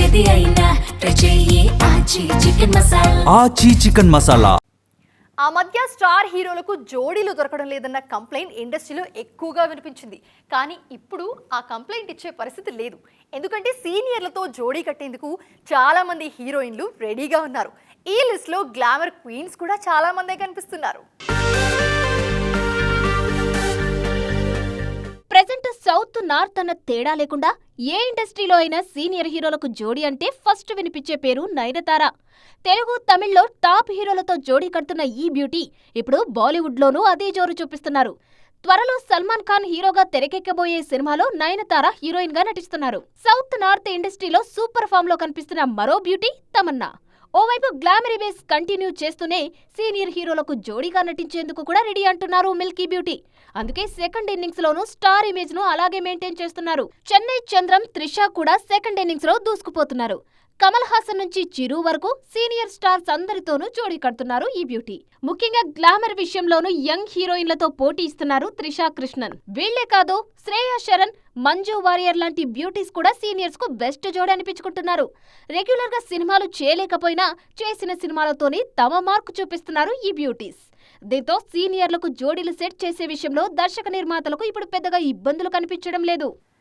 ఏది అయినా ట్రై చెయ్యి ఆచి చికెన్ మసాలా. ఆచి చికెన్ మసాలా. ఆ మధ్య స్టార్ హీరోలకు జోడీలు దొరకడం లేదన్న కంప్లైంట్ ఇండస్ట్రీలో ఎక్కువగా వినిపించింది. కానీ ఇప్పుడు ఆ కంప్లైంట్ ఇచ్చే పరిస్థితి లేదు. ఎందుకంటే సీనియర్లతో జోడీ కట్టేందుకు చాలా మంది హీరోయిన్లు రెడీగా ఉన్నారు. ఈ లిస్ట్లో గ్లామర్ క్వీన్స్ కూడా చాలా మందే కనిపిస్తున్నారు. ప్రెజెంట్ సౌత్ నార్త్ అన్న తేడా లేకుండా ఏ ఇండస్ట్రీలో అయినా సీనియర్ హీరోలకు జోడీ అంటే ఫస్ట్ వినిపించే పేరు నయనతార. తెలుగు, తమిళ్లో టాప్ హీరోలతో జోడీ కడుతున్న ఈ బ్యూటీ ఇప్పుడు బాలీవుడ్లోనూ అదే జోరు చూపిస్తున్నారు. త్వరలో సల్మాన్ ఖాన్ హీరోగా తెరకెక్కబోయే సినిమాలో నయనతార హీరోయిన్ గా నటిస్తున్నారు. సౌత్ నార్త్ ఇండస్ట్రీలో సూపర్ ఫామ్ లో కనిపిస్తున్న మరో బ్యూటీ తమన్నా. ఓవైపు గ్లామరీ బేస్ కంటిన్యూ చేస్తూనే సీనియర్ హీరోలకు జోడీగా నటించేందుకు కూడా రెడీ అంటున్నారు మిల్కీ బ్యూటీ. అందుకే సెకండ్ ఇన్నింగ్స్ లోనూ స్టార్ ఇమేజ్ ను అలాగే మెయింటైన్ చేస్తున్నారు. చెన్నై చంద్రం, త్రిష కూడా సెకండ్ ఇన్నింగ్స్ లో దూసుకుపోతున్నారు. కమల్ హాసన్ నుంచి చిరు వరకు సీనియర్ స్టార్స్ అందరితోనూ జోడీ కడుతున్నారు ఈ బ్యూటీ. ముఖ్యంగా గ్లామర్ విషయంలోనూ యంగ్ హీరోయిన్లతో పోటీ ఇస్తున్నారు త్రిష, కృష్ణన్. వీళ్లే కాదు, శ్రేయా శరణ్, మంజు వారియర్ లాంటి బ్యూటీస్ కూడా సీనియర్స్ కు బెస్ట్ జోడీ అనిపించుకుంటున్నారు. రెగ్యులర్ గా సినిమాలు చేయలేకపోయినా చేసిన సినిమాలతోనే తమ మార్కు చూపిస్తున్నారు ఈ బ్యూటీస్. దీంతో సీనియర్లకు జోడీలు సెట్ చేసే విషయంలో దర్శక నిర్మాతలకు ఇప్పుడు పెద్దగా ఇబ్బందులు కనిపించడం లేదు.